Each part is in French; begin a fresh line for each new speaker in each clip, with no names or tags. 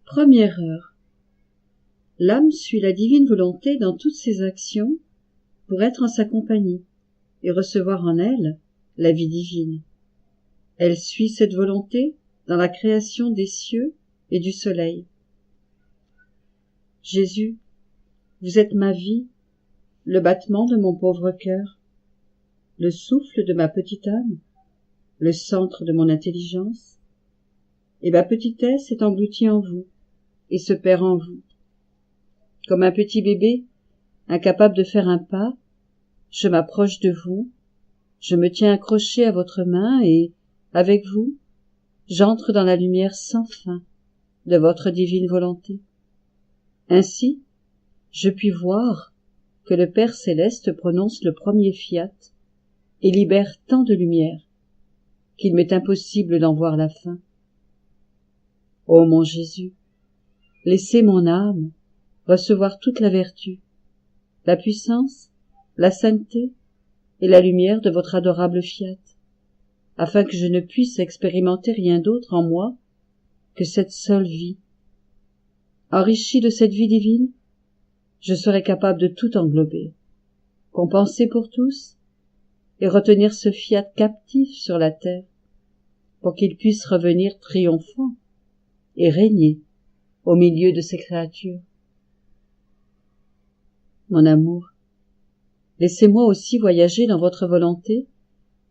Première heure. L'âme suit la divine volonté dans toutes ses actions pour être en sa compagnie et recevoir en elle la vie divine. Elle suit cette volonté dans la création des cieux et du soleil. Jésus, vous êtes ma vie, le battement de mon pauvre cœur, le souffle de ma petite âme, le centre de mon intelligence, et ma petitesse est engloutie en vous et se perd en vous. Comme un petit bébé, incapable de faire un pas, je m'approche de vous, je me tiens accroché à votre main et, avec vous, j'entre dans la lumière sans fin de votre divine volonté. Ainsi, je puis voir que le Père céleste prononce le premier fiat et libère tant de lumière qu'il m'est impossible d'en voir la fin. Ô mon Jésus, laissez mon âme recevoir toute la vertu, la puissance, la sainteté et la lumière de votre adorable fiat, afin que je ne puisse expérimenter rien d'autre en moi que cette seule vie. Enrichi de cette vie divine, je serai capable de tout englober, compenser pour tous et retenir ce fiat captif sur la terre pour qu'il puisse revenir triomphant et régner au milieu de ses créatures. Mon amour, laissez-moi aussi voyager dans votre volonté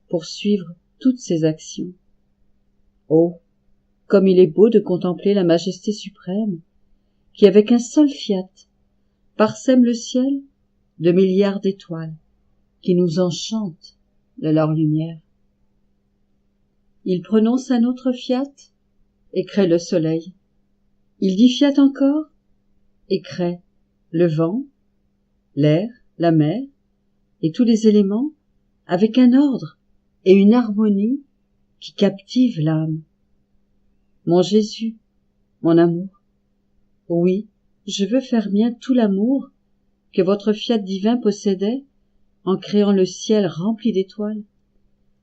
pour suivre toutes ces actions. Oh, comme il est beau de contempler la majesté suprême qui, avec un seul fiat, parsème le ciel de milliards d'étoiles qui nous enchantent de leur lumière. Il prononce un autre fiat et crée le soleil. Il dit fiat encore et crée le vent, l'air, la mer et tous les éléments avec un ordre et une harmonie qui captivent l'âme. Mon Jésus, mon amour, oui, je veux faire mien tout l'amour que votre fiat divin possédait en créant le ciel rempli d'étoiles,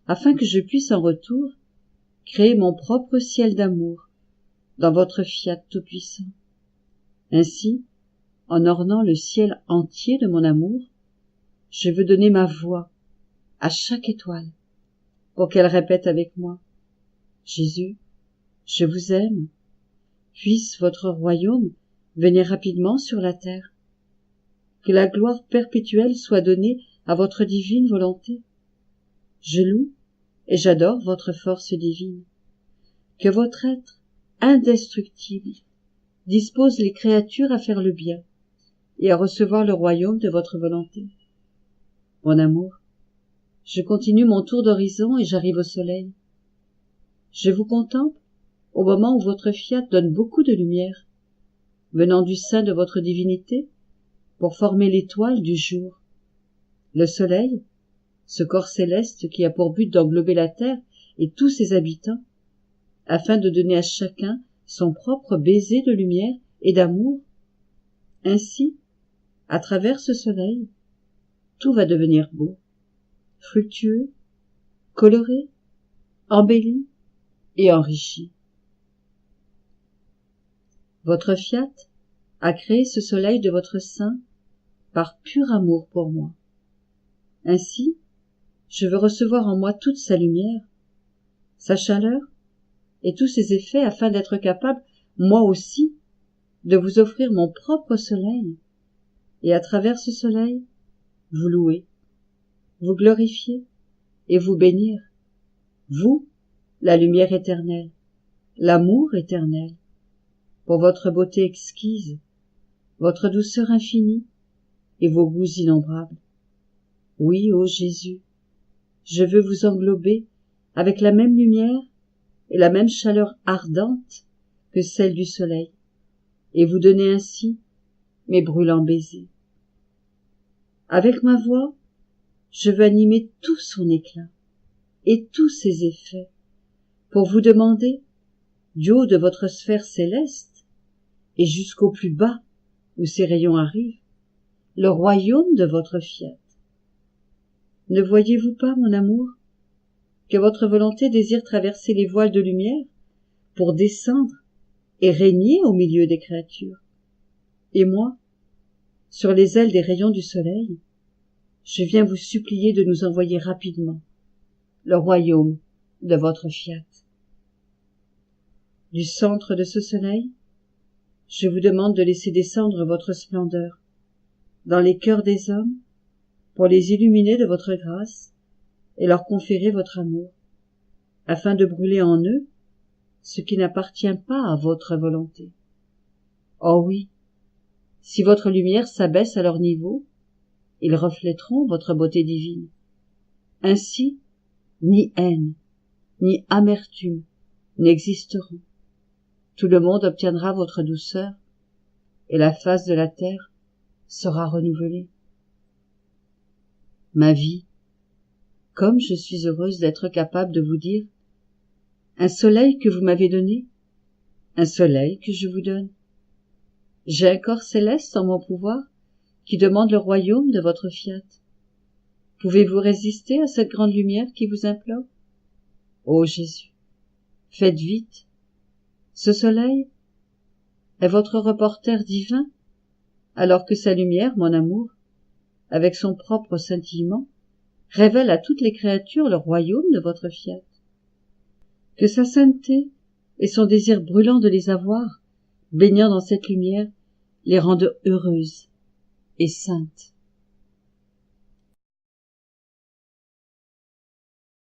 afin que je puisse en retour créer mon propre ciel d'amour dans votre fiat tout-puissant. Ainsi, en ornant le ciel entier de mon amour, je veux donner ma voix à chaque étoile pour qu'elle répète avec moi: Jésus, je vous aime. Puisse votre royaume venir rapidement sur la terre. Que la gloire perpétuelle soit donnée à votre divine volonté. Je loue et j'adore votre force divine. Que votre être indestructible dispose les créatures à faire le bien et à recevoir le royaume de votre volonté. Mon amour, je continue mon tour d'horizon et j'arrive au soleil. Je vous contemple au moment où votre fiat donne beaucoup de lumière, venant du sein de votre divinité, pour former l'étoile du jour. Le soleil, ce corps céleste qui a pour but d'englober la terre et tous ses habitants, afin de donner à chacun son propre baiser de lumière et d'amour. Ainsi, à travers ce soleil, tout va devenir beau, fructueux, coloré, embelli et enrichi. Votre fiat a créé ce soleil de votre sein par pur amour pour moi. Ainsi, je veux recevoir en moi toute sa lumière, sa chaleur et tous ses effets afin d'être capable, moi aussi, de vous offrir mon propre soleil et à travers ce soleil, vous louer, vous glorifier et vous bénir. Vous, la lumière éternelle, l'amour éternel, pour votre beauté exquise, votre douceur infinie et vos goûts innombrables. Oui, ô Jésus, je veux vous englober avec la même lumière et la même chaleur ardente que celle du soleil, et vous donner ainsi mes brûlants baisers. Avec ma voix, je veux animer tout son éclat et tous ses effets, pour vous demander, du haut de votre sphère céleste et jusqu'au plus bas où ses rayons arrivent, le royaume de votre fiat. Ne voyez-vous pas, mon amour, que votre volonté désire traverser les voiles de lumière pour descendre et régnez au milieu des créatures. Et moi, sur les ailes des rayons du soleil, je viens vous supplier de nous envoyer rapidement le royaume de votre fiat. Du centre de ce soleil, je vous demande de laisser descendre votre splendeur dans les cœurs des hommes pour les illuminer de votre grâce et leur conférer votre amour, afin de brûler en eux ce qui n'appartient pas à votre volonté. Oh oui, si votre lumière s'abaisse à leur niveau, ils reflèteront votre beauté divine. Ainsi, ni haine, ni amertume n'existeront. Tout le monde obtiendra votre douceur, et la face de la terre sera renouvelée. Ma vie, comme je suis heureuse d'être capable de vous dire, un soleil que vous m'avez donné, un soleil que je vous donne. J'ai un corps céleste en mon pouvoir qui demande le royaume de votre fiat. Pouvez-vous résister à cette grande lumière qui vous implore? Ô Jésus, faites vite. Ce soleil est votre reporter divin, alors que sa lumière, mon amour, avec son propre scintillement, révèle à toutes les créatures le royaume de votre fiat. Que sa sainteté et son désir brûlant de les avoir, baignant dans cette lumière, les rendent heureuses et saintes.